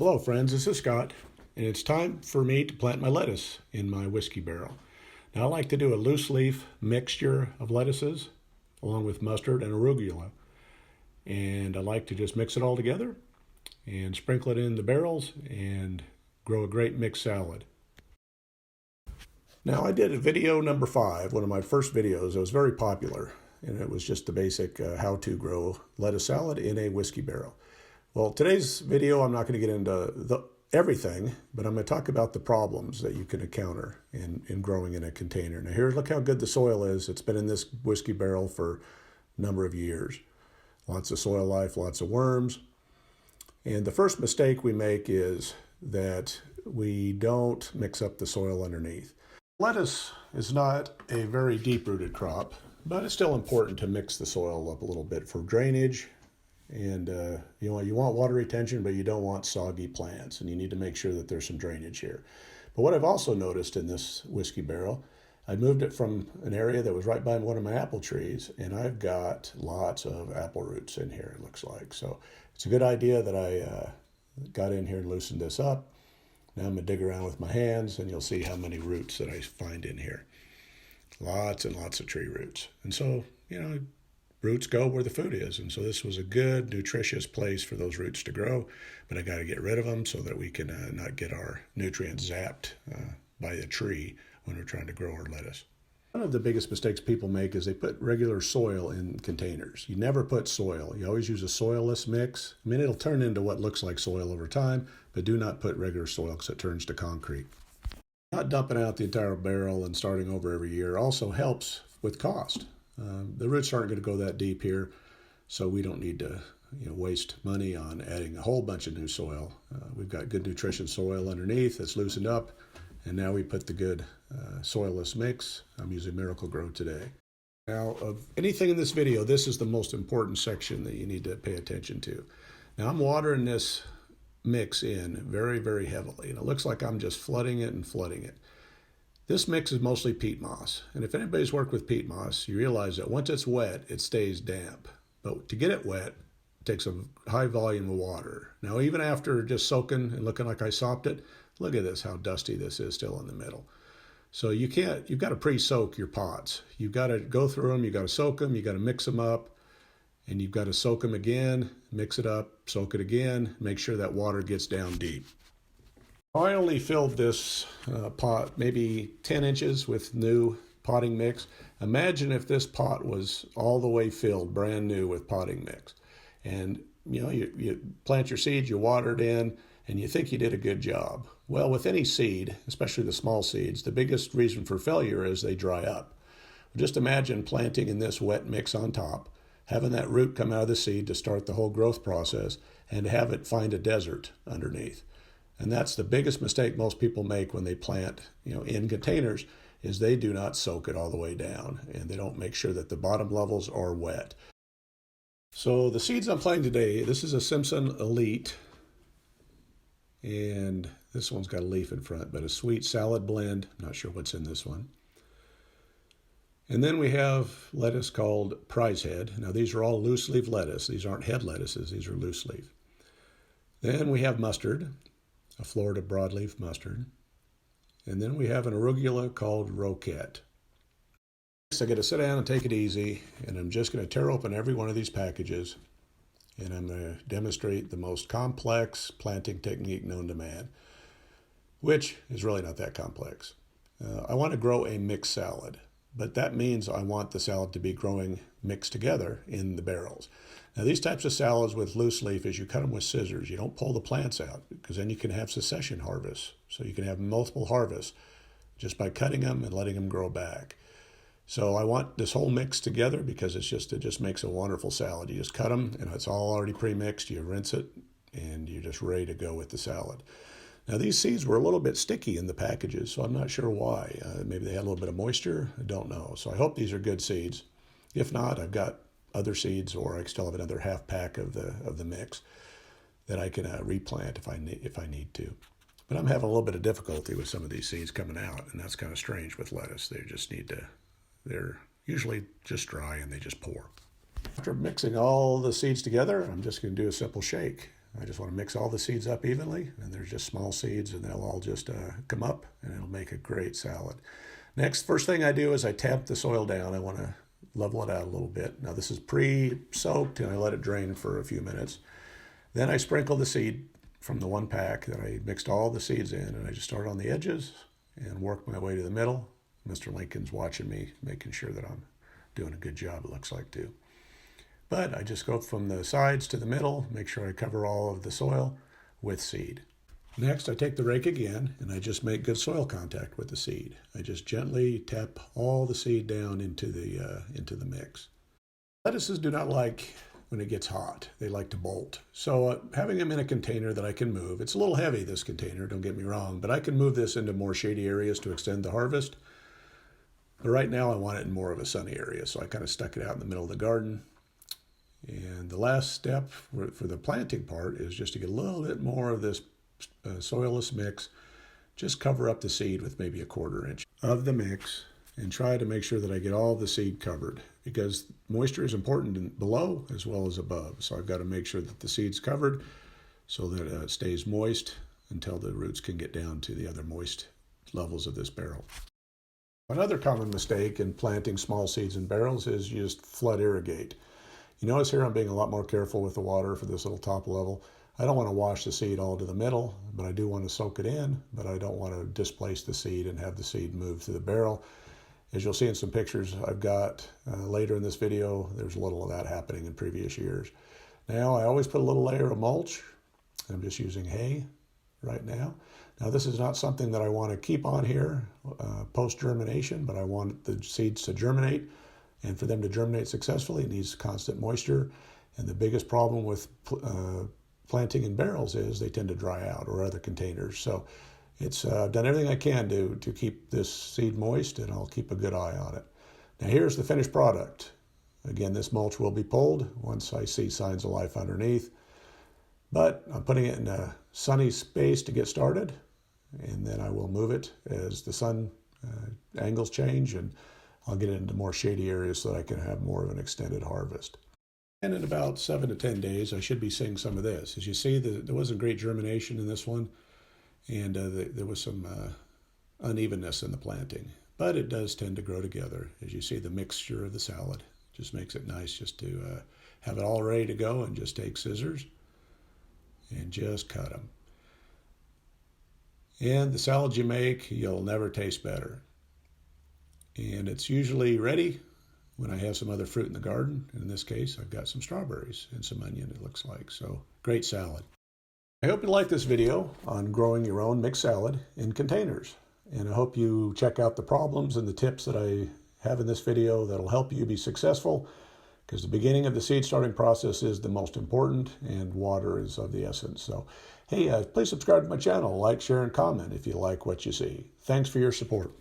Hello friends, this is Scott, and it's time for me to plant my lettuce in my whiskey barrel. Now I like to do a loose leaf mixture of lettuces along with mustard and arugula. And I like to just mix it all together and sprinkle it in the barrels and grow a great mixed salad. Now I did a video number 5, one of my first videos. It was very popular, and it was just the basic how to grow lettuce salad in a whiskey barrel. Well, today's video, I'm not going to get into everything, but I'm going to talk about the problems that you can encounter in growing in a container. Now look how good the soil is. It's been in this whiskey barrel for a number of years. Lots of soil life, lots of worms. And the first mistake we make is that we don't mix up the soil underneath. Lettuce is not a very deep-rooted crop, but it's still important to mix the soil up a little bit for drainage. And you want water retention, but you don't want soggy plants, and you need to make sure that there's some drainage here. But what I've also noticed in this whiskey barrel, I moved it from an area that was right by one of my apple trees, and I've got lots of apple roots in here, it looks like. So it's a good idea that I got in here and loosened this up. Now I'm going to dig around with my hands, and you'll see how many roots that I find in here. Lots and lots of tree roots. And so, roots go where the food is. And so this was a good, nutritious place for those roots to grow. But I got to get rid of them so that we can not get our nutrients zapped by the tree when we're trying to grow our lettuce. One of the biggest mistakes people make is they put regular soil in containers. You never put soil. You always use a soilless mix. I mean, it'll turn into what looks like soil over time, but do not put regular soil because it turns to concrete. Not dumping out the entire barrel and starting over every year also helps with cost. The roots aren't going to go that deep here, so we don't need to waste money on adding a whole bunch of new soil. We've got good nutrition soil underneath that's loosened up, and now we put the good soilless mix. I'm using Miracle-Gro today. Now, of anything in this video, this is the most important section that you need to pay attention to. Now, I'm watering this mix in very, very heavily, and it looks like I'm just flooding it and flooding it. This mix is mostly peat moss, and if anybody's worked with peat moss, you realize that once it's wet, it stays damp. But to get it wet, it takes a high volume of water. Now, even after just soaking and looking like I sopped it, look at this, how dusty this is still in the middle. So you've got to pre-soak your pots. You've got to go through them, you've got to soak them, you've got to mix them up, and you've got to soak them again, mix it up, soak it again, make sure that water gets down deep. I only filled this pot maybe 10 inches with new potting mix. Imagine if this pot was all the way filled, brand new with potting mix. And you plant your seeds, you water it in, and you think you did a good job. Well, with any seed, especially the small seeds, the biggest reason for failure is they dry up. Just imagine planting in this wet mix on top, having that root come out of the seed to start the whole growth process, and have it find a desert underneath. And that's the biggest mistake most people make when they plant, in containers, is they do not soak it all the way down, and they don't make sure that the bottom levels are wet. So the seeds I'm planting today, this is a Simpson Elite, and this one's got a leaf in front, but a sweet salad blend. I'm not sure what's in this one. And then we have lettuce called Prize Head. Now these are all loose leaf lettuce. These aren't head lettuces, these are loose leaf. Then we have mustard, a Florida broadleaf mustard. And then we have an arugula called Roquette. So I got to sit down and take it easy, and I'm just going to tear open every one of these packages, and I'm going to demonstrate the most complex planting technique known to man, which is really not that complex. I want to grow a mixed salad, but that means I want the salad to be growing mixed together in the barrels. Now, these types of salads with loose leaf is you cut them with scissors. You don't pull the plants out, because then you can have succession harvests. So you can have multiple harvests just by cutting them and letting them grow back. So I want this whole mix together because it just makes a wonderful salad. You just cut them, and it's all already pre-mixed. You rinse it, and you're just ready to go with the salad. Now, these seeds were a little bit sticky in the packages, so I'm not sure why. Maybe they had a little bit of moisture. I don't know. So I hope these are good seeds. If not, I've got other seeds, or I still have another half pack of the mix that I can replant if I need to. But I'm having a little bit of difficulty with some of these seeds coming out, and that's kind of strange with lettuce. They're usually just dry and they just pour. After mixing all the seeds together, I'm just going to do a simple shake. I just want to mix all the seeds up evenly, and they're just small seeds, and they'll all just come up, and it'll make a great salad. Next, first thing I do is I tamp the soil down. I want to level it out a little bit. Now this is pre-soaked, and I let it drain for a few minutes. Then I sprinkle the seed from the one pack that I mixed all the seeds in, and I just start on the edges and work my way to the middle. Mr. Lincoln's watching me, making sure that I'm doing a good job, it looks like, too. But I just go from the sides to the middle, make sure I cover all of the soil with seed. Next, I take the rake again, and I just make good soil contact with the seed. I just gently tap all the seed down into the mix. Lettuces do not like when it gets hot. They like to bolt. So having them in a container that I can move, it's a little heavy, this container, don't get me wrong, but I can move this into more shady areas to extend the harvest. But right now I want it in more of a sunny area, so I kind of stuck it out in the middle of the garden. And the last step for the planting part is just to get a little bit more of this soilless mix. Just cover up the seed with maybe a 1/4 inch of the mix and try to make sure that I get all the seed covered, because moisture is important below as well as above. So I've got to make sure that the seed's covered so that it stays moist until the roots can get down to the other moist levels of this barrel. Another common mistake in planting small seeds in barrels is you just flood irrigate. You notice here I'm being a lot more careful with the water for this little top level. I don't want to wash the seed all to the middle, but I do want to soak it in, but I don't want to displace the seed and have the seed move through the barrel. As you'll see in some pictures I've got later in this video, there's a little of that happening in previous years. Now I always put a little layer of mulch. I'm just using hay right now. Now this is not something that I want to keep on here post-germination, but I want the seeds to germinate. And for them to germinate successfully, it needs constant moisture. And the biggest problem with planting in barrels is they tend to dry out, or other containers. So I've done everything I can to keep this seed moist, and I'll keep a good eye on it. Now here's the finished product. Again, this mulch will be pulled once I see signs of life underneath. But I'm putting it in a sunny space to get started, and then I will move it as the sun angles change, and I'll get it into more shady areas so that I can have more of an extended harvest. And in about 7 to 10 days, I should be seeing some of this. As you see, there wasn't great germination in this one, and there was some unevenness in the planting. But it does tend to grow together. As you see, the mixture of the salad just makes it nice just to have it all ready to go and just take scissors and just cut them. And the salad you make, you'll never taste better. And it's usually ready when I have some other fruit in the garden. In this case, I've got some strawberries and some onion, it looks like. So, great salad. I hope you like this video on growing your own mixed salad in containers. And I hope you check out the problems and the tips that I have in this video that'll help you be successful, because the beginning of the seed starting process is the most important, and water is of the essence. So, hey, please subscribe to my channel, like, share, and comment if you like what you see. Thanks for your support.